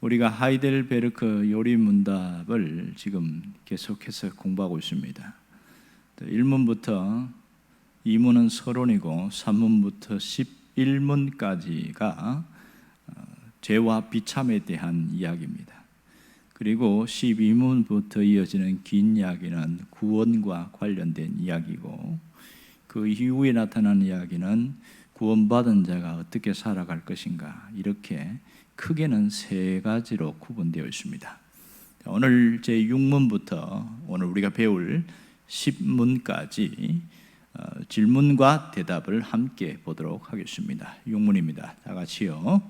우리가 하이델베르크 요리문답을 지금 계속해서 공부하고 있습니다. 1문부터 2문은 서론이고 3문부터 11문까지가 죄와 비참에 대한 이야기입니다. 그리고 12문부터 이어지는 긴 이야기는 구원과 관련된 이야기고, 그 이후에 나타나는 이야기는 구원받은 자가 어떻게 살아갈 것인가, 이렇게 크게는 세 가지로 구분되어 있습니다. 오늘 제6문부터 오늘 우리가 배울 10문까지 질문과 대답을 함께 보도록 하겠습니다. 6문입니다. 다 같이요.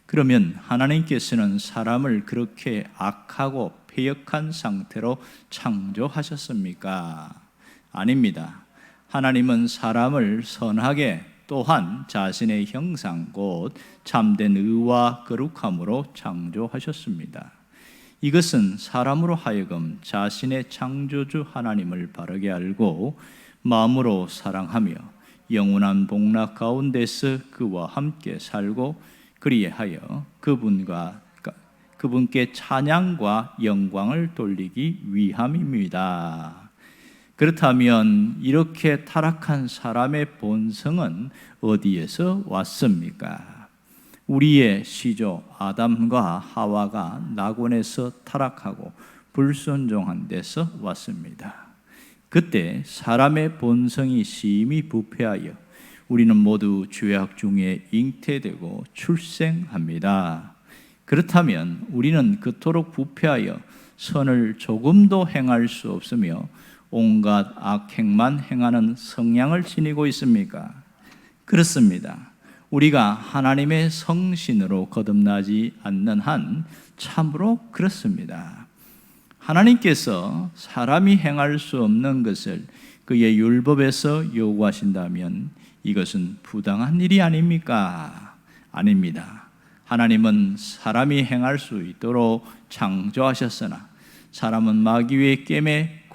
그러면 하나님께서는 사람을 그렇게 악하고 패역한 상태로 창조하셨습니까? 아닙니다. 하나님은 사람을 선하게, 또한 자신의 형상 곧 참된 의와 거룩함으로 창조하셨습니다. 이것은 사람으로 하여금 자신의 창조주 하나님을 바르게 알고 마음으로 사랑하며 영원한 복락 가운데서 그와 함께 살고, 그리하여 그분께 찬양과 영광을 돌리기 위함입니다. 그렇다면 이렇게 타락한 사람의 본성은 어디에서 왔습니까? 우리의 시조 아담과 하와가 낙원에서 타락하고 불순종한 데서 왔습니다. 그때 사람의 본성이 심히 부패하여 우리는 모두 죄악 중에 잉태되고 출생합니다. 그렇다면 우리는 그토록 부패하여 선을 조금도 행할 수 없으며 온갖 악행만 행하는 성향을 지니고 있습니까? 그렇습니다. 우리가 하나님의 성신으로 거듭나지 않는 한 참으로 그렇습니다. 하나님께서 사람이 행할 수 없는 것을 그의 율법에서 요구하신다면 이것은 부당한 일이 아닙니까? 아닙니다. 하나님은 사람이 행할 수 있도록 창조하셨으나 사람은 마귀의 깸에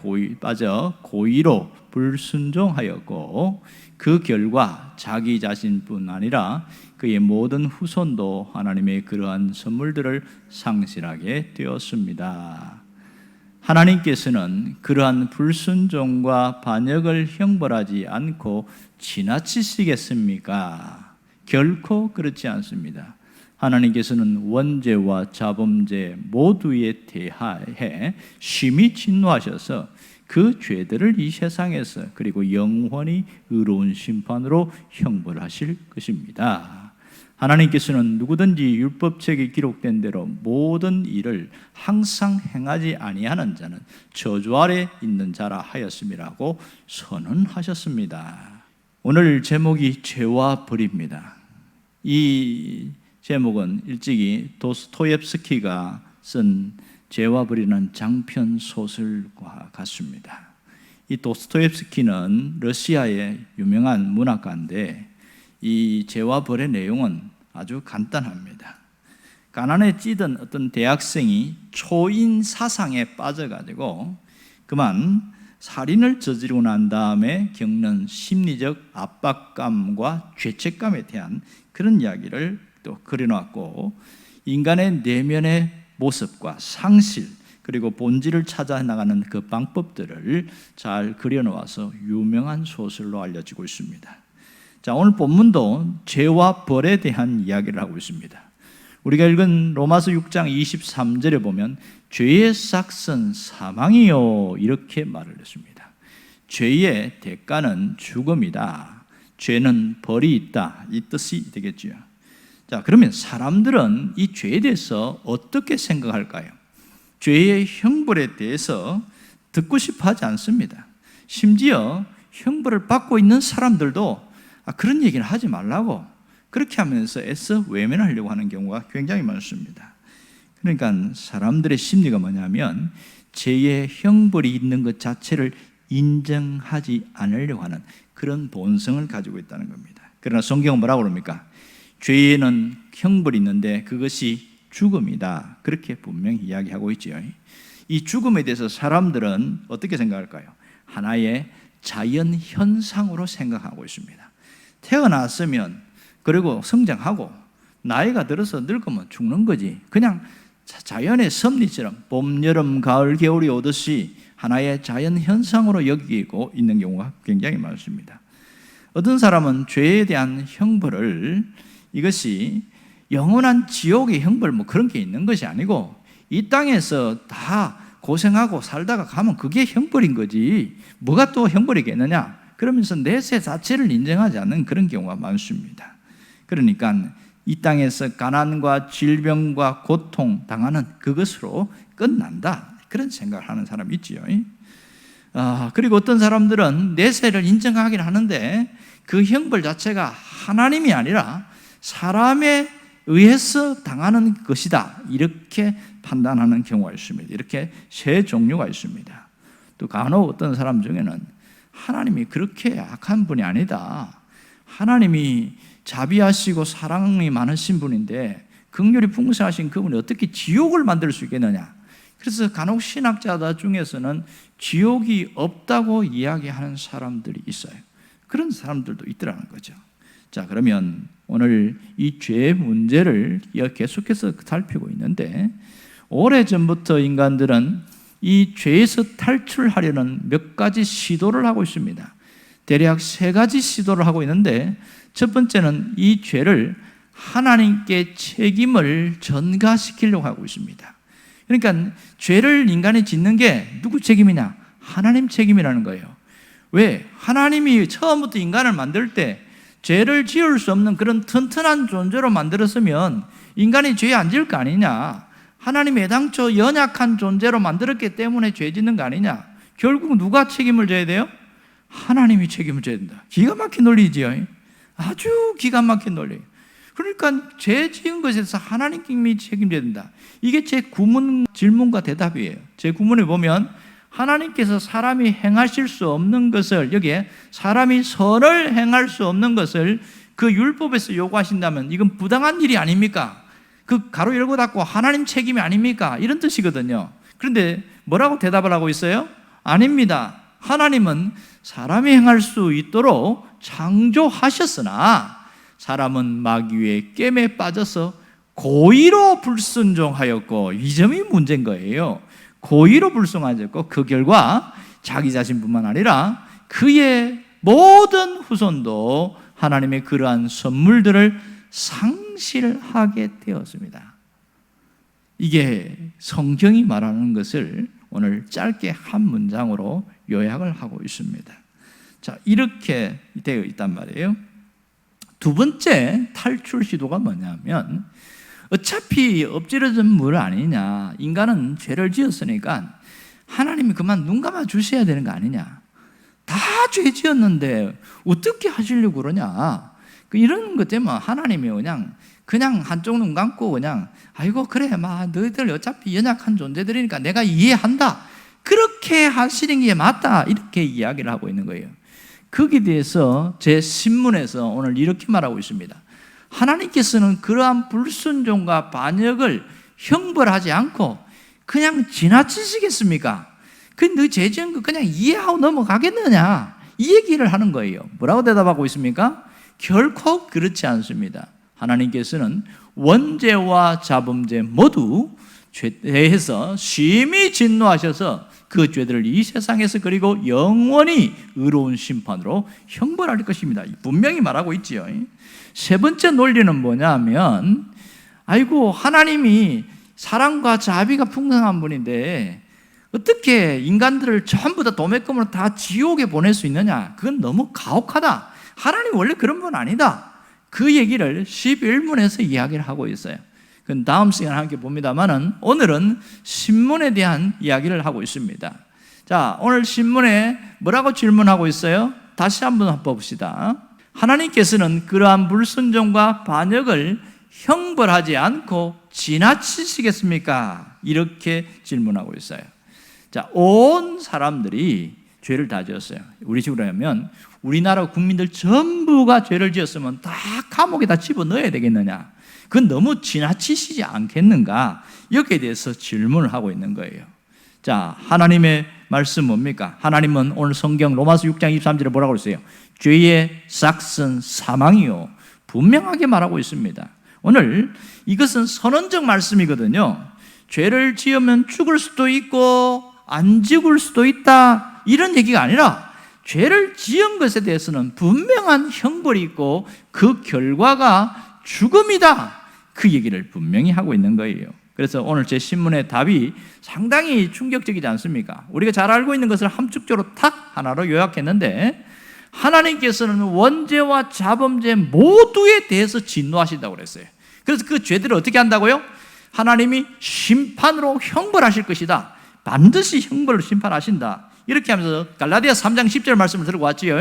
빠져 고의로 불순종하였고, 그 결과 자기 자신뿐 아니라 그의 모든 후손도 하나님의 그러한 선물들을 상실하게 되었습니다. 하나님께서는 그러한 불순종과 반역을 형벌하지 않고 지나치시겠습니까? 결코 그렇지 않습니다. 하나님께서는 원죄와 자범죄 모두에 대하여 심히 진노하셔서 그 죄들을 이 세상에서 그리고 영원히 의로운 심판으로 형벌하실 것입니다. 하나님께서는 누구든지 율법책에 기록된 대로 모든 일을 항상 행하지 아니하는 자는 저주 아래 있는 자라 하였음이라고 선언하셨습니다. 오늘 제목이 죄와 벌입니다. 이 제목은 일찍이 도스토옙스키가 쓴 죄와 벌이는 장편 소설과 같습니다. 이 도스토옙스키는 러시아의 유명한 문학가인데, 이 죄와 벌의 내용은 아주 간단합니다. 가난에 찌든 어떤 대학생이 초인 사상에 빠져가지고 그만 살인을 저지르고 난 다음에 겪는 심리적 압박감과 죄책감에 대한 그런 이야기를 또 그려놨고, 인간의 내면의 모습과 상실 그리고 본질을 찾아 나가는 그 방법들을 잘 그려놓아서 유명한 소설로 알려지고 있습니다. 자, 오늘 본문도 죄와 벌에 대한 이야기를 하고 있습니다. 우리가 읽은 로마서 6장 23절에 보면 죄의 삭은 사망이요, 이렇게 말을 했습니다. 죄의 대가는 죽음이다. 죄는 벌이 있다, 이 뜻이 되겠죠. 자, 그러면 사람들은 이 죄에 대해서 어떻게 생각할까요? 죄의 형벌에 대해서 듣고 싶어 하지 않습니다. 심지어 형벌을 받고 있는 사람들도 그런 얘기는 하지 말라고 그렇게 하면서 애써 외면하려고 하는 경우가 굉장히 많습니다. 그러니까 사람들의 심리가 뭐냐면 죄의 형벌이 있는 것 자체를 인정하지 않으려고 하는 그런 본성을 가지고 있다는 겁니다. 그러나 성경은 뭐라고 그럽니까? 죄에는 형벌이 있는데 그것이 죽음이다, 그렇게 분명히 이야기하고 있죠. 이 죽음에 대해서 사람들은 어떻게 생각할까요? 하나의 자연 현상으로 생각하고 있습니다. 태어났으면 그리고 성장하고 나이가 들어서 늙으면 죽는 거지, 그냥 자연의 섭리처럼 봄, 여름, 가을, 겨울이 오듯이 하나의 자연 현상으로 여기고 있는 경우가 굉장히 많습니다. 어떤 사람은 죄에 대한 형벌을 이것이 영원한 지옥의 형벌 뭐 그런 게 있는 것이 아니고 이 땅에서 다 고생하고 살다가 가면 그게 형벌인 거지 뭐가 또 형벌이겠느냐 그러면서 내세 자체를 인정하지 않는 그런 경우가 많습니다. 그러니까 이 땅에서 가난과 질병과 고통 당하는 그것으로 끝난다 그런 생각을 하는 사람이 있지요. 그리고 어떤 사람들은 내세를 인정하긴 하는데 그 형벌 자체가 하나님이 아니라 사람에 의해서 당하는 것이다 이렇게 판단하는 경우가 있습니다. 이렇게 세 종류가 있습니다. 또 간혹 어떤 사람 중에는 하나님이 그렇게 악한 분이 아니다. 하나님이 자비하시고 사랑이 많으신 분인데 긍휼이 풍성하신 그분이 어떻게 지옥을 만들 수 있겠느냐. 그래서 간혹 신학자 중에서는 지옥이 없다고 이야기하는 사람들이 있어요. 그런 사람들도 있더라는 거죠. 자, 그러면 오늘 이 죄의 문제를 계속해서 살피고 있는데 오래전부터 인간들은 이 죄에서 탈출하려는 몇 가지 시도를 하고 있습니다. 대략 세 가지 시도를 하고 있는데 첫 번째는 이 죄를 하나님께 책임을 전가시키려고 하고 있습니다. 그러니까 죄를 인간이 짓는 게 누구 책임이냐? 하나님 책임이라는 거예요. 왜? 하나님이 처음부터 인간을 만들 때 죄를 지을 수 없는 그런 튼튼한 존재로 만들었으면 인간이 죄 안 지을 거 아니냐? 하나님이 애당초 연약한 존재로 만들었기 때문에 죄 짓는 거 아니냐? 결국 누가 책임을 져야 돼요? 하나님이 책임을 져야 된다. 기가 막힌 논리지요. 아주 기가 막힌 논리. 그러니까 죄 지은 것에서 하나님이 책임져야 된다. 이게 제 구문, 질문과 대답이에요. 제 구문에 보면 하나님께서 사람이 행하실 수 없는 것을 여기에 사람이 선을 행할 수 없는 것을 그 율법에서 요구하신다면 이건 부당한 일이 아닙니까? 그 가로 열고 닫고 하나님 책임이 아닙니까? 이런 뜻이거든요. 그런데 뭐라고 대답을 하고 있어요? 아닙니다. 하나님은 사람이 행할 수 있도록 창조하셨으나 사람은 마귀의 깸에 빠져서 고의로 불순종하였고 이 점이 문제인 거예요. 고의로 불순종하였고 그 결과 자기 자신뿐만 아니라 그의 모든 후손도 하나님의 그러한 선물들을 상실하게 되었습니다. 이게 성경이 말하는 것을 오늘 짧게 한 문장으로 요약을 하고 있습니다. 자, 이렇게 되어 있단 말이에요. 두 번째 탈출 시도가 뭐냐면 어차피 엎질러진 물 아니냐. 인간은 죄를 지었으니까 하나님이 그만 눈 감아 주셔야 되는 거 아니냐. 다 죄 지었는데 어떻게 하시려고 그러냐. 이런 것 때문에 하나님이 그냥 한쪽 눈 감고 아이고 그래 너희들 어차피 연약한 존재들이니까 내가 이해한다. 그렇게 하시는 게 맞다. 이렇게 이야기를 하고 있는 거예요. 거기에 대해서 제 신문에서 오늘 이렇게 말하고 있습니다. 하나님께서는 그러한 불순종과 반역을 형벌하지 않고 그냥 지나치시겠습니까? 너 죄 지은 거 그냥 이해하고 넘어가겠느냐? 이 얘기를 하는 거예요. 뭐라고 대답하고 있습니까? 결코 그렇지 않습니다. 하나님께서는 원죄와 자범죄 모두 죄에서 심히 진노하셔서 그 죄들을 이 세상에서 그리고 영원히 의로운 심판으로 형벌할 것입니다. 분명히 말하고 있지요. 세 번째 논리는 뭐냐면 하나님이 사랑과 자비가 풍성한 분인데 어떻게 인간들을 전부 다 도매금으로 다 지옥에 보낼 수 있느냐? 그건 너무 가혹하다. 하나님 원래 그런 분 아니다. 그 얘기를 11문에서 이야기를 하고 있어요. 그건 다음 시간에 함께 봅니다만은 오늘은 신문에 대한 이야기를 하고 있습니다. 자, 오늘 신문에 뭐라고 질문하고 있어요? 다시 한번 봅시다. 하나님께서는 그러한 불순종과 반역을 형벌하지 않고 지나치시겠습니까? 이렇게 질문하고 있어요. 자, 온 사람들이 죄를 다 지었어요. 우리 식으로 하면 우리나라 국민들 전부가 죄를 지었으면 다 감옥에다 집어넣어야 되겠느냐? 그건 너무 지나치시지 않겠는가? 여기에 대해서 질문을 하고 있는 거예요. 자, 하나님의 말씀 뭡니까? 하나님은 오늘 성경 로마서 6장 23절에 뭐라고 그랬어요? 죄의 삭은 사망이요. 분명하게 말하고 있습니다. 오늘 이것은 선언적 말씀이거든요. 죄를 지으면 죽을 수도 있고 안 죽을 수도 있다, 이런 얘기가 아니라 죄를 지은 것에 대해서는 분명한 형벌이 있고 그 결과가 죽음이다, 그 얘기를 분명히 하고 있는 거예요. 그래서 오늘 제 신문의 답이 상당히 충격적이지 않습니까? 우리가 잘 알고 있는 것을 함축적으로 탁 하나로 요약했는데, 하나님께서는 원죄와 자범죄 모두에 대해서 진노하신다고 그랬어요. 그래서 그 죄들을 어떻게 한다고요? 하나님이 심판으로 형벌하실 것이다. 반드시 형벌로 심판하신다. 이렇게 하면서 갈라디아 3장 10절 말씀을 들고 왔지요.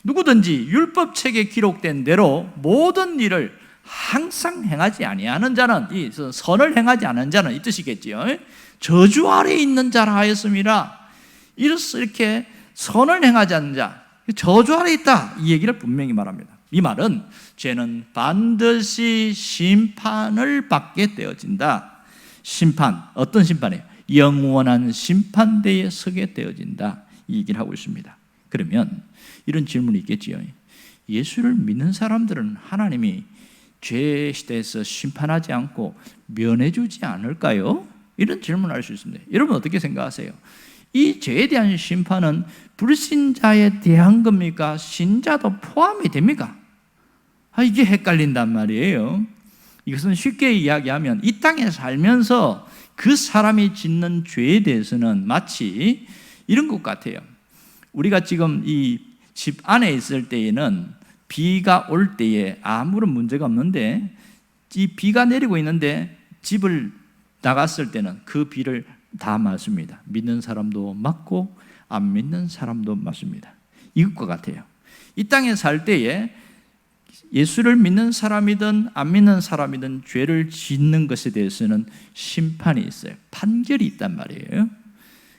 누구든지 율법책에 기록된 대로 모든 일을 항상 행하지 아니하는 자는, 이 선을 행하지 않은 자는 이 뜻이겠지요. 저주 아래 있는 자라 하였습니다. 이렇게 선을 행하지 않는 자, 저주 아래 있다, 이 얘기를 분명히 말합니다. 이 말은 죄는 반드시 심판을 받게 되어진다. 심판, 어떤 심판이에요? 영원한 심판대에 서게 되어진다, 이 얘기를 하고 있습니다. 그러면 이런 질문이 있겠지요. 예수를 믿는 사람들은 하나님이 죄 시대에서 심판하지 않고 면해주지 않을까요? 이런 질문을 할 수 있습니다. 여러분 어떻게 생각하세요? 이 죄에 대한 심판은 불신자에 대한 겁니까? 신자도 포함이 됩니까? 이게 헷갈린단 말이에요. 이것은 쉽게 이야기하면 이 땅에 살면서 그 사람이 짓는 죄에 대해서는 마치 이런 것 같아요. 우리가 지금 이 집 안에 있을 때에는 비가 올 때에 아무런 문제가 없는데, 이 비가 내리고 있는데 집을 나갔을 때는 그 비를 다 맞습니다. 믿는 사람도 맞고 안 믿는 사람도 맞습니다. 이것과 같아요. 이 땅에 살 때에 예수를 믿는 사람이든 안 믿는 사람이든 죄를 짓는 것에 대해서는 심판이 있어요. 판결이 있단 말이에요.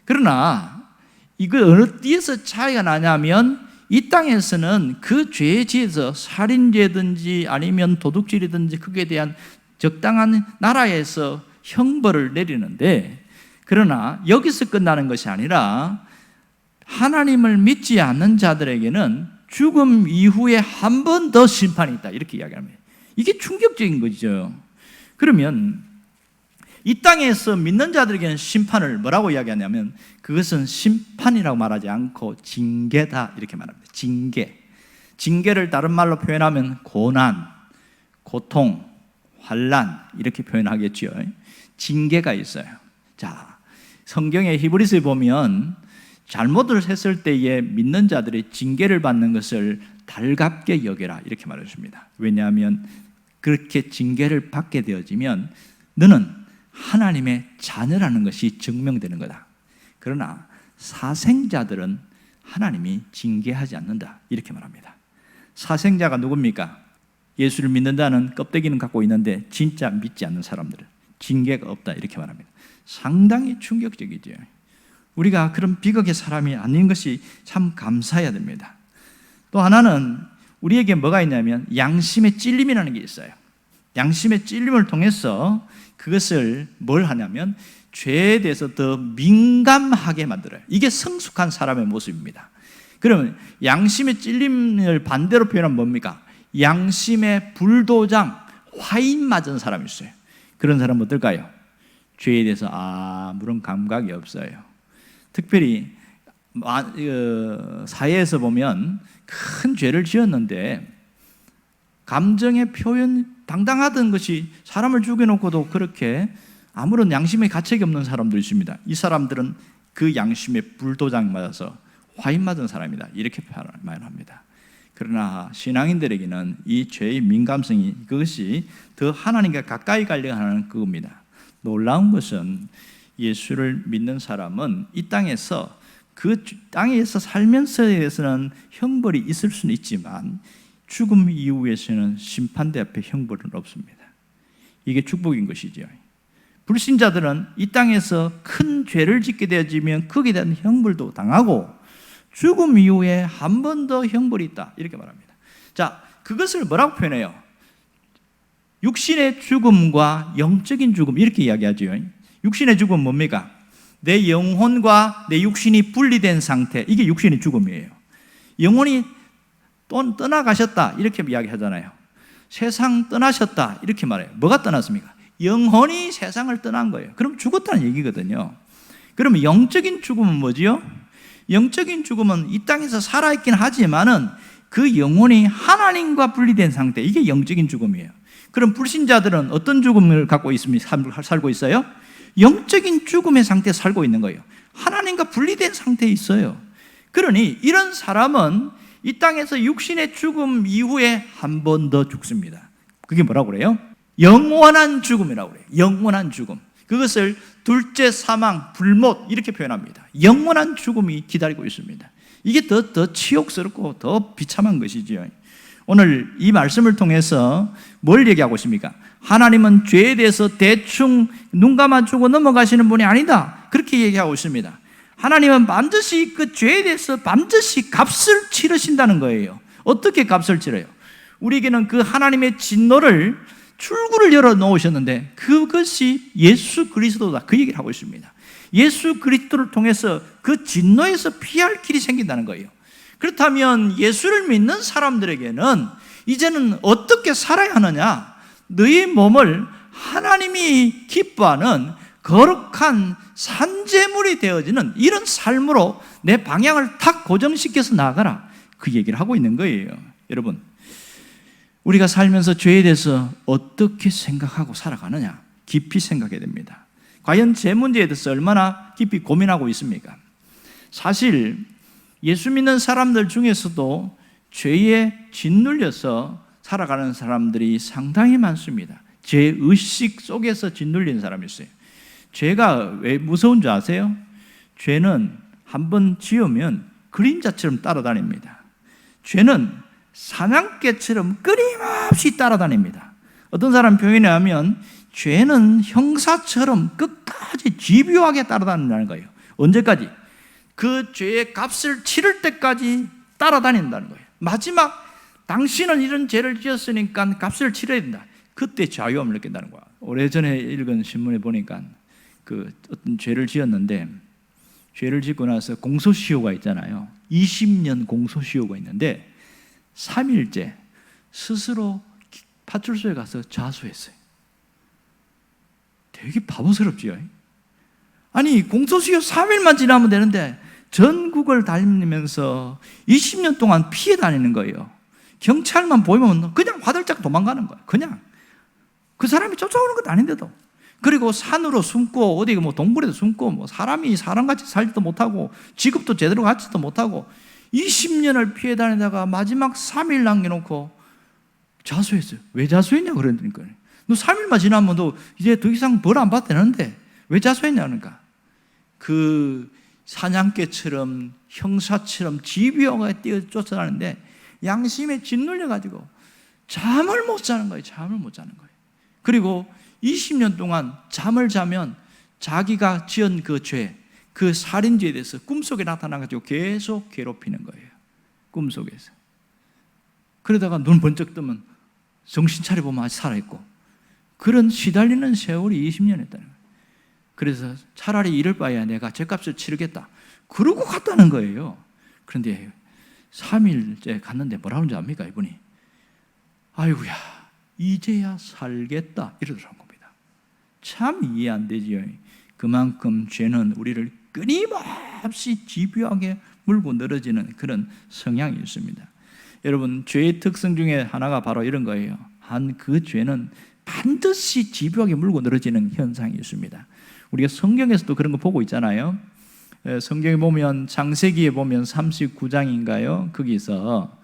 그러나 이거 어디에서 차이가 나냐면, 이 땅에서는 그 죄에 지어서 살인죄든지 아니면 도둑질이든지 그에 대한 적당한 나라에서 형벌을 내리는데, 그러나 여기서 끝나는 것이 아니라 하나님을 믿지 않는 자들에게는 죽음 이후에 한 번 더 심판이 있다, 이렇게 이야기합니다. 이게 충격적인 거죠. 그러면 이 땅에서 믿는 자들에게는 심판을 뭐라고 이야기하냐면, 그것은 심판이라고 말하지 않고 징계다, 이렇게 말합니다. 징계를 다른 말로 표현하면 고난, 고통, 환난, 이렇게 표현하겠죠. 징계가 있어요. 자, 성경의 히브리서에 보면 잘못을 했을 때에 믿는 자들이 징계를 받는 것을 달갑게 여겨라, 이렇게 말해줍니다. 왜냐하면 그렇게 징계를 받게 되어지면 너는 하나님의 자녀라는 것이 증명되는 거다. 그러나 사생자들은 하나님이 징계하지 않는다, 이렇게 말합니다. 사생자가 누굽니까? 예수를 믿는다는 껍데기는 갖고 있는데 진짜 믿지 않는 사람들은 징계가 없다, 이렇게 말합니다. 상당히 충격적이죠. 우리가 그런 비극의 사람이 아닌 것이 참 감사해야 됩니다. 또 하나는 우리에게 뭐가 있냐면 양심의 찔림이라는 게 있어요. 양심의 찔림을 통해서 그것을 뭘 하냐면 죄에 대해서 더 민감하게 만들어요. 이게 성숙한 사람의 모습입니다. 그러면 양심의 찔림을 반대로 표현하면 뭡니까? 양심의 불도장, 화인 맞은 사람이 있어요. 그런 사람은 어떨까요? 죄에 대해서 아무런 감각이 없어요. 특별히 사회에서 보면 큰 죄를 지었는데 감정의 표현 당당하던 것이 사람을 죽여놓고도 그렇게 아무런 양심의 가책이 없는 사람도 있습니다. 이 사람들은 그 양심의 불도장 맞아서 화인 맞은 사람이다, 이렇게 말합니다. 그러나 신앙인들에게는 이 죄의 민감성이, 그것이 더 하나님과 가까이 가려고 하는 그겁니다. 놀라운 것은 예수를 믿는 사람은 이 땅에서 그 땅에서 살면서에서는 형벌이 있을 수는 있지만 죽음 이후에서는 심판대 앞에 형벌은 없습니다. 이게 축복인 것이죠. 불신자들은 이 땅에서 큰 죄를 짓게 되어지면 거기에 대한 형벌도 당하고 죽음 이후에 한 번 더 형벌이 있다, 이렇게 말합니다. 자, 그것을 뭐라고 표현해요? 육신의 죽음과 영적인 죽음, 이렇게 이야기하죠. 육신의 죽음은 뭡니까? 내 영혼과 내 육신이 분리된 상태, 이게 육신의 죽음이에요. 영혼이 떠나가셨다, 이렇게 이야기하잖아요. 세상 떠나셨다, 이렇게 말해요. 뭐가 떠났습니까? 영혼이 세상을 떠난 거예요. 그럼 죽었다는 얘기거든요. 그러면 영적인 죽음은 뭐지요? 영적인 죽음은 이 땅에서 살아있긴 하지만은 그 영혼이 하나님과 분리된 상태, 이게 영적인 죽음이에요. 그럼 불신자들은 어떤 죽음을 갖고 있습니까? 살고 있어요? 영적인 죽음의 상태에 살고 있는 거예요. 하나님과 분리된 상태에 있어요. 그러니 이런 사람은 이 땅에서 육신의 죽음 이후에 한 번 더 죽습니다. 그게 뭐라고 그래요? 영원한 죽음이라고 그래요. 영원한 죽음. 그것을 둘째 사망, 불못 이렇게 표현합니다. 영원한 죽음이 기다리고 있습니다. 이게 더 치욕스럽고 더 비참한 것이지요. 오늘 이 말씀을 통해서 뭘 얘기하고 있습니까? 하나님은 죄에 대해서 대충 눈 감아주고 넘어가시는 분이 아니다, 그렇게 얘기하고 있습니다. 하나님은 반드시 그 죄에 대해서 반드시 값을 치르신다는 거예요. 어떻게 값을 치러요? 우리에게는 그 하나님의 진노를, 출구를 열어놓으셨는데 그것이 예수 그리스도다, 그 얘기를 하고 있습니다. 예수 그리스도를 통해서 그 진노에서 피할 길이 생긴다는 거예요. 그렇다면 예수를 믿는 사람들에게는 이제는 어떻게 살아야 하느냐? 너희 몸을 하나님이 기뻐하는 거룩한 산제물이 되어지는 이런 삶으로 내 방향을 탁 고정시켜서 나아가라, 그 얘기를 하고 있는 거예요. 여러분, 우리가 살면서 죄에 대해서 어떻게 생각하고 살아가느냐, 깊이 생각해야 됩니다. 과연 제 문제에 대해서 얼마나 깊이 고민하고 있습니까? 사실 예수 믿는 사람들 중에서도 죄에 짓눌려서 살아가는 사람들이 상당히 많습니다. 죄의식 속에서 짓눌린 사람이 있어요. 죄가 왜 무서운 줄 아세요? 죄는 한번 지으면 그림자처럼 따라다닙니다. 죄는 사냥개처럼 끊임없이 따라다닙니다. 어떤 사람 표현에 하면 죄는 형사처럼 끝까지 집요하게 따라다닌다는 거예요. 언제까지? 그 죄의 값을 치를 때까지 따라다닌다는 거예요. 마지막 당신은 이런 죄를 지었으니까 값을 치러야 된다, 그때 자유함을 느낀다는 거야. 오래전에 읽은 신문에 보니까 그 어떤 죄를 지었는데, 죄를 짓고 나서 공소시효가 있잖아요. 20년 공소시효가 있는데 3일째 스스로 파출소에 가서 자수했어요. 되게 바보스럽지요. 아니, 공소시효 3일만 지나면 되는데 전국을 다니면서 20년 동안 피해 다니는 거예요. 경찰만 보이면 그냥 화들짝 도망가는 거예요. 그냥 그 사람이 쫓아오는 것도 아닌데도. 그리고 산으로 숨고 어디 뭐 동굴에도 숨고, 뭐 사람이 사람같이 살지도 못하고 직업도 제대로 갖지도 못하고 20년을 피해 다니다가 마지막 3일 남겨놓고 자수했어요. 왜 자수했냐 그러니까, 너 3일만 지나면 너 이제 더 이상 벌 안 받아도 되는데 왜 자수했냐 그러니까, 그 사냥개처럼 형사처럼 집요하게 뛰어 쫓아가는데 양심에 짓눌려가지고 잠을 못 자는 거예요. 잠을 못 자는 거예요. 그리고 20년 동안 잠을 자면 자기가 지은 그 죄, 그 살인죄에 대해서 꿈속에 나타나가지고 계속 괴롭히는 거예요. 꿈속에서. 그러다가 눈 번쩍 뜨면 정신 차려보면 아직 살아있고, 그런 시달리는 세월이 20년 했다는 거예요. 그래서 차라리 이럴 바에야 내가 죄값을 치르겠다, 그러고 갔다는 거예요. 그런데 3일째 갔는데 뭐라고 하는지 압니까? 이분이 아이고야 이제야 살겠다 이러더라는 겁니다. 참 이해 안 되지요. 그만큼 죄는 우리를 끊임없이 집요하게 물고 늘어지는 그런 성향이 있습니다. 여러분, 죄의 특성 중에 하나가 바로 이런 거예요. 그 죄는 반드시 집요하게 물고 늘어지는 현상이 있습니다. 우리가 성경에서도 그런 거 보고 있잖아요. 성경에 보면 창세기에 보면 39장인가요? 거기서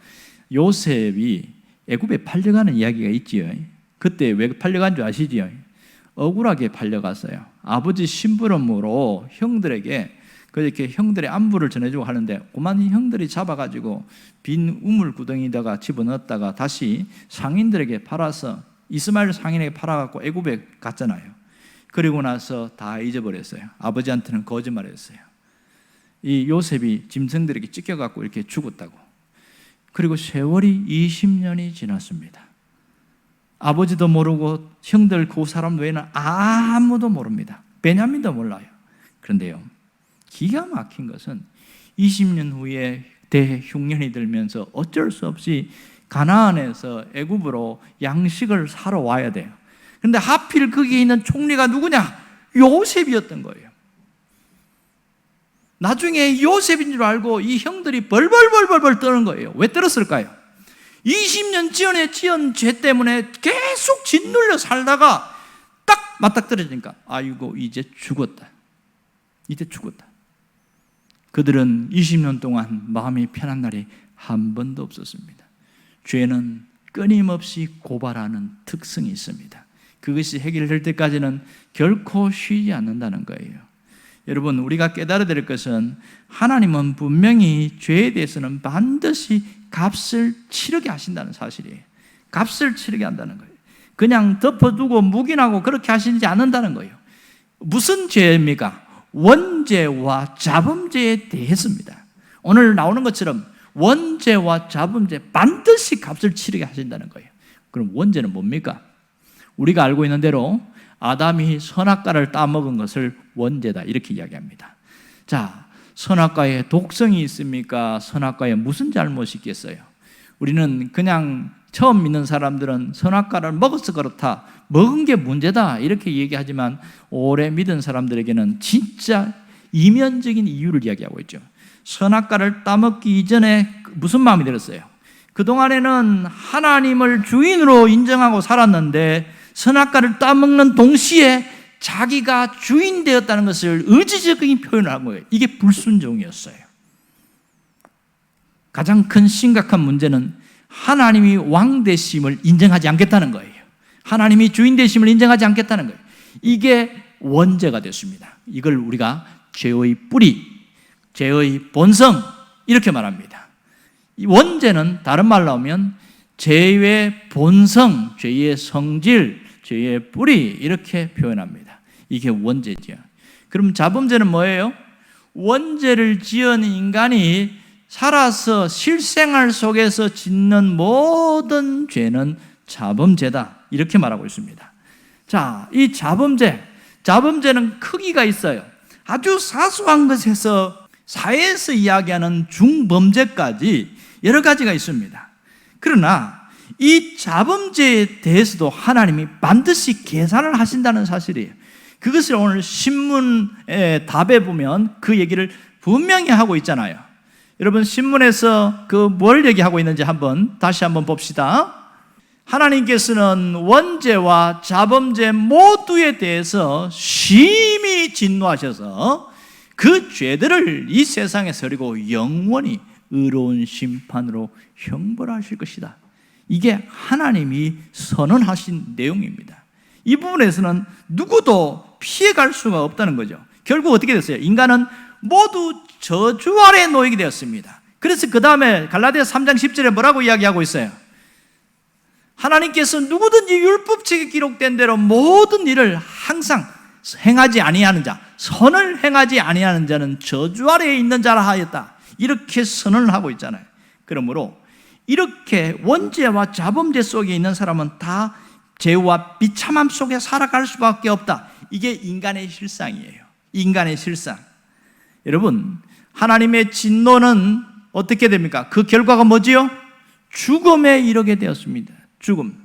요셉이 애굽에 팔려가는 이야기가 있지요. 그때 왜 팔려간 줄 아시지요? 억울하게 팔려갔어요. 아버지 심부름으로 형들에게 그렇게 형들의 안부를 전해주고 하는데 그만 형들이 잡아가지고 빈 우물 구덩이에다가 집어넣었다가 다시 상인들에게 팔아서, 이스마엘 상인에게 팔아갖고 애굽에 갔잖아요. 그리고 나서 다 잊어버렸어요. 아버지한테는 거짓말했어요. 이 요셉이 짐승들에게 찢겨갖고 이렇게 죽었다고. 그리고 세월이 20년이 지났습니다. 아버지도 모르고 형들 그 사람 외에는 아무도 모릅니다. 베냐민도 몰라요. 그런데요, 기가 막힌 것은 20년 후에 대흉년이 들면서 어쩔 수 없이 가나안에서 애굽으로 양식을 사러 와야 돼요. 그런데 하필 거기에 있는 총리가 누구냐? 요셉이었던 거예요. 나중에 요셉인 줄 알고 이 형들이 벌벌벌벌 떠는 거예요. 왜 떨었을까요? 20년 전에 지은 죄 때문에 계속 짓눌려 살다가 딱 맞닥뜨려지니까 아이고 이제 죽었다. 이제 죽었다. 그들은 20년 동안 마음이 편한 날이 한 번도 없었습니다. 죄는 끊임없이 고발하는 특성이 있습니다. 그것이 해결될 때까지는 결코 쉬지 않는다는 거예요. 여러분, 우리가 깨달아야 될 것은 하나님은 분명히 죄에 대해서는 반드시 값을 치르게 하신다는 사실이에요. 값을 치르게 한다는 거예요. 그냥 덮어두고 묵인하고 그렇게 하시지 않는다는 거예요. 무슨 죄입니까? 원죄와 자범죄에 대해서입니다. 오늘 나오는 것처럼 원죄와 자범죄 반드시 값을 치르게 하신다는 거예요. 그럼 원죄는 뭡니까? 우리가 알고 있는 대로 아담이 선악과를 따먹은 것을 원죄다 이렇게 이야기합니다. 자, 선악과에 독성이 있습니까? 선악과에 무슨 잘못이 있겠어요? 우리는 그냥 처음 믿는 사람들은 선악과를 먹어서 그렇다, 먹은 게 문제다 이렇게 얘기하지만 오래 믿은 사람들에게는 진짜 이면적인 이유를 이야기하고 있죠. 선악과를 따먹기 이전에 무슨 마음이 들었어요? 그동안에는 하나님을 주인으로 인정하고 살았는데 선악과를 따먹는 동시에 자기가 주인 되었다는 것을 의지적인 표현을 한 거예요. 이게 불순종이었어요. 가장 큰 심각한 문제는 하나님이 왕 되심을 인정하지 않겠다는 거예요. 하나님이 주인 되심을 인정하지 않겠다는 거예요. 이게 원죄가 됐습니다. 이걸 우리가 죄의 뿌리, 죄의 본성 이렇게 말합니다. 이 원죄는 다른 말로 하면 죄의 본성, 죄의 성질, 죄의 뿌리 이렇게 표현합니다. 이게 원죄죠. 그럼 자범죄는 뭐예요? 원죄를 지은 인간이 살아서 실생활 속에서 짓는 모든 죄는 자범죄다 이렇게 말하고 있습니다. 자, 이 자범죄는 크기가 있어요. 아주 사소한 것에서 사회에서 이야기하는 중범죄까지 여러 가지가 있습니다. 그러나 이 자범죄에 대해서도 하나님이 반드시 계산을 하신다는 사실이에요. 그것을 오늘 신문의 답에 보면 그 얘기를 분명히 하고 있잖아요. 여러분, 신문에서 그 뭘 얘기하고 있는지 다시 한번 봅시다. 하나님께서는 원죄와 자범죄 모두에 대해서 심히 진노하셔서 그 죄들을 이 세상에 버리고 영원히 의로운 심판으로 형벌하실 것이다. 이게 하나님이 선언하신 내용입니다. 이 부분에서는 누구도 피해갈 수가 없다는 거죠. 결국 어떻게 됐어요? 인간은 모두 저주 아래 놓이게 되었습니다. 그래서 그 다음에 갈라디아 3장 10절에 뭐라고 이야기하고 있어요? 하나님께서 누구든지 율법책에 기록된 대로 모든 일을 항상 행하지 아니하는 자, 선을 행하지 아니하는 자는 저주 아래에 있는 자라 하였다. 이렇게 선언을 하고 있잖아요. 그러므로 이렇게 원죄와 자범죄 속에 있는 사람은 다 죄와 비참함 속에 살아갈 수밖에 없다. 이게 인간의 실상이에요. 인간의 실상. 여러분, 하나님의 진노는 어떻게 됩니까? 그 결과가 뭐지요? 죽음에 이르게 되었습니다. 죽음.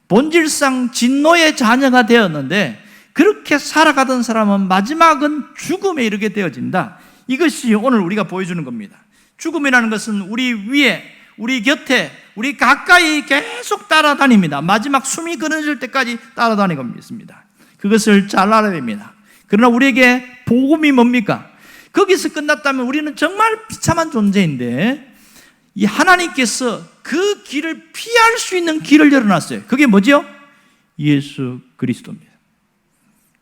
본질상 진노의 자녀가 되었는데 그렇게 살아가던 사람은 마지막은 죽음에 이르게 되어진다. 이것이 오늘 우리가 보여주는 겁니다. 죽음이라는 것은 우리 위에, 우리 곁에, 우리 가까이 계속 따라다닙니다. 마지막 숨이 끊어질 때까지 따라다니고 있습니다. 그것을 잘 알아야 됩니다. 그러나 우리에게 복음이 뭡니까? 거기서 끝났다면 우리는 정말 비참한 존재인데 이 하나님께서 그 길을 피할 수 있는 길을 열어놨어요. 그게 뭐죠? 예수 그리스도입니다.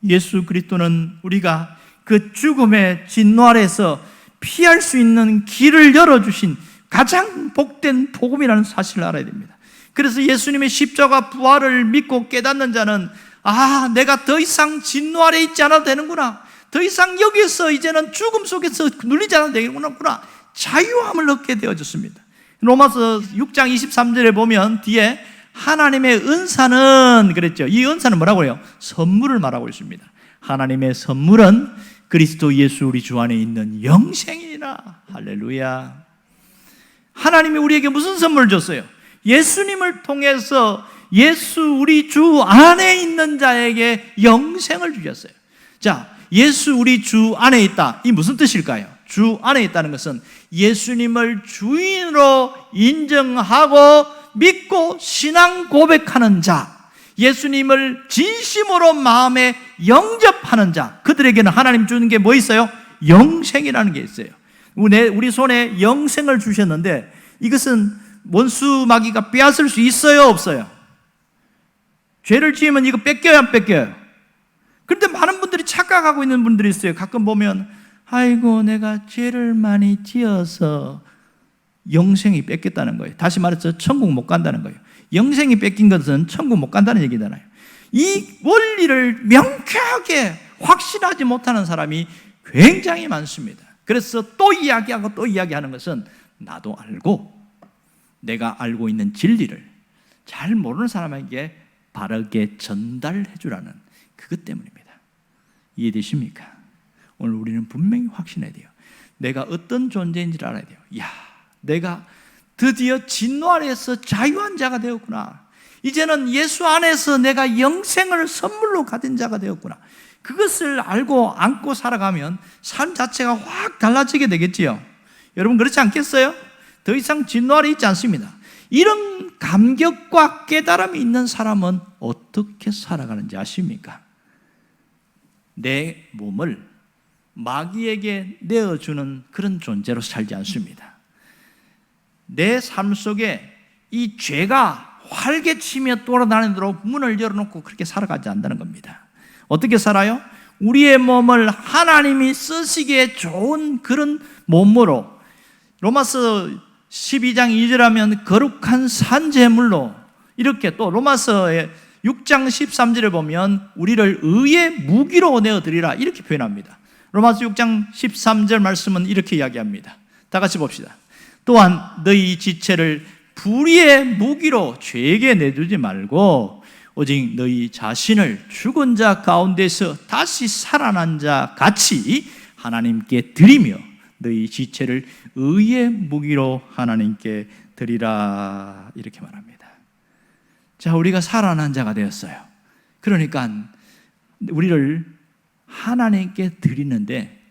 예수 그리스도는 우리가 그 죽음의 진노 아래에서 피할 수 있는 길을 열어주신 가장 복된 복음이라는 사실을 알아야 됩니다. 그래서 예수님의 십자가 부활을 믿고 깨닫는 자는 내가 더 이상 진노 아래 있지 않아도 되는구나. 더 이상 여기서 이제는 죽음 속에서 눌리지 않아도 되는구나. 자유함을 얻게 되어졌습니다. 로마서 6장 23절에 보면 뒤에 하나님의 은사는 그랬죠. 이 은사는 뭐라고 해요? 선물을 말하고 있습니다. 하나님의 선물은 그리스도 예수 우리 주 안에 있는 영생이라. 할렐루야. 하나님이 우리에게 무슨 선물을 줬어요? 예수님을 통해서 예수 우리 주 안에 있는 자에게 영생을 주셨어요. 자, 예수 우리 주 안에 있다. 이 무슨 뜻일까요? 주 안에 있다는 것은 예수님을 주인으로 인정하고 믿고 신앙 고백하는 자, 예수님을 진심으로 마음에 영접하는 자, 그들에게는 하나님 주는 게 뭐 있어요? 영생이라는 게 있어요. 우리 손에 영생을 주셨는데 이것은 원수 마귀가 빼앗을 수 있어요, 없어요? 죄를 지으면 이거 뺏겨요, 안 뺏겨요? 그런데 많은 분들이 착각하고 있는 분들이 있어요. 가끔 보면 아이고 내가 죄를 많이 지어서 영생이 뺏겼다는 거예요. 다시 말해서 천국 못 간다는 거예요. 영생이 뺏긴 것은 천국 못 간다는 얘기잖아요. 이 원리를 명쾌하게 확신하지 못하는 사람이 굉장히 많습니다. 그래서 또 이야기하고 또 이야기하는 것은 나도 알고 내가 알고 있는 진리를 잘 모르는 사람에게 바르게 전달해 주라는 그것 때문입니다. 이해되십니까? 오늘 우리는 분명히 확신해야 돼요. 내가 어떤 존재인지를 알아야 돼요. 야, 내가 드디어 진노 아래에서 자유한 자가 되었구나. 이제는 예수 안에서 내가 영생을 선물로 가진 자가 되었구나. 그것을 알고 안고 살아가면 삶 자체가 확 달라지게 되겠지요. 여러분 그렇지 않겠어요? 더 이상 진노 아래 있지 않습니다. 이런 감격과 깨달음이 있는 사람은 어떻게 살아가는지 아십니까? 내 몸을 마귀에게 내어주는 그런 존재로 살지 않습니다. 내 삶 속에 이 죄가 활개치며 돌아다니도록 문을 열어놓고 그렇게 살아가지 않는다는 겁니다. 어떻게 살아요? 우리의 몸을 하나님이 쓰시기에 좋은 그런 몸으로, 로마서 12장 2절 하면 거룩한 산제물로, 이렇게 또 로마서의 6장 13절에 보면 우리를 의의 무기로 내어드리라 이렇게 표현합니다. 로마서 6장 13절 말씀은 이렇게 이야기합니다. 다 같이 봅시다. 또한 너희 지체를 불의의 무기로 죄에게 내주지 말고 오직 너희 자신을 죽은 자 가운데서 다시 살아난 자 같이 하나님께 드리며 너희 지체를 의의 무기로 하나님께 드리라 이렇게 말합니다. 자, 우리가 살아난 자가 되었어요. 그러니까 우리를 하나님께 드리는데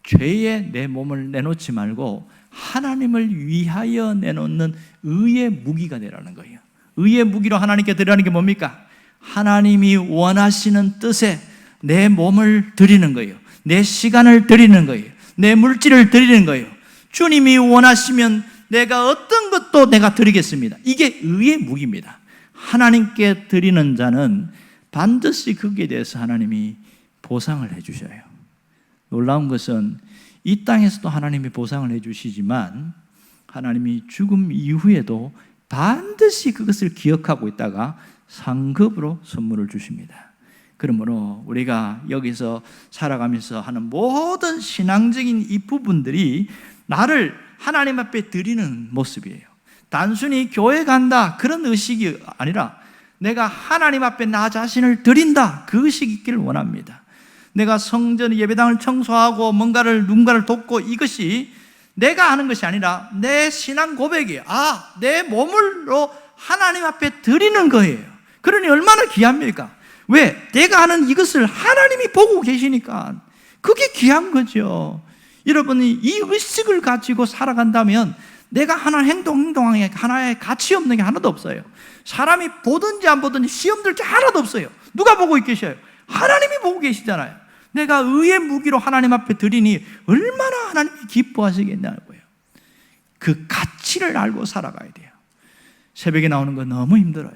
죄에 내 몸을 내놓지 말고 하나님을 위하여 내놓는 의의 무기가 되라는 거예요. 의의 무기로 하나님께 드리라는 게 뭡니까? 하나님이 원하시는 뜻에 내 몸을 드리는 거예요. 내 시간을 드리는 거예요. 내 물질을 드리는 거예요. 주님이 원하시면 내가 어떤 것도 내가 드리겠습니다. 이게 의의 무기입니다. 하나님께 드리는 자는 반드시 거기에 대해서 하나님이 보상을 해주셔요. 놀라운 것은 이 땅에서도 하나님이 보상을 해주시지만 하나님이 죽음 이후에도 반드시 그것을 기억하고 있다가 상급으로 선물을 주십니다. 그러므로 우리가 여기서 살아가면서 하는 모든 신앙적인 이 부분들이 나를 하나님 앞에 드리는 모습이에요. 단순히 교회 간다 그런 의식이 아니라 내가 하나님 앞에 나 자신을 드린다 그 의식이 있기를 원합니다. 내가 성전 예배당을 청소하고 누군가를 돕고 이것이 내가 하는 것이 아니라 내 신앙 고백이에요. 내 몸을로 하나님 앞에 드리는 거예요. 그러니 얼마나 귀합니까? 왜? 내가 하는 이것을 하나님이 보고 계시니까 그게 귀한 거죠. 여러분이 이 의식을 가지고 살아간다면 내가 하는 행동에 하나의 가치 없는 게 하나도 없어요. 사람이 보든지 안 보든지 시험 들 게 하나도 없어요. 누가 보고 계셔요? 하나님이 보고 계시잖아요. 내가 의의 무기로 하나님 앞에 드리니 얼마나 하나님이 기뻐하시겠냐는 거예요. 그 가치를 알고 살아가야 돼요. 새벽에 나오는 건 너무 힘들어요.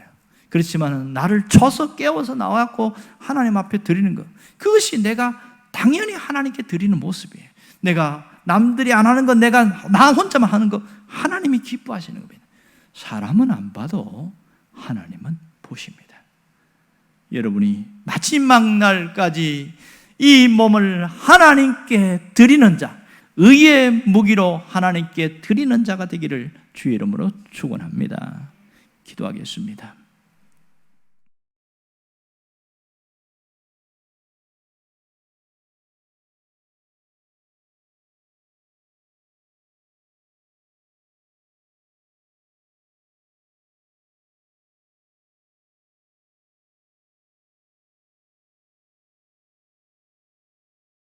그렇지만 나를 쳐서 깨워서 나와갖고 하나님 앞에 드리는 것, 그것이 내가 당연히 하나님께 드리는 모습이에요. 내가 남들이 안 하는 건 나 혼자만 하는 거 하나님이 기뻐하시는 겁니다. 사람은 안 봐도 하나님은 보십니다. 여러분이 마지막 날까지 이 몸을 하나님께 드리는 자, 의의 무기로 하나님께 드리는 자가 되기를 주의 이름으로 축원합니다. 기도하겠습니다.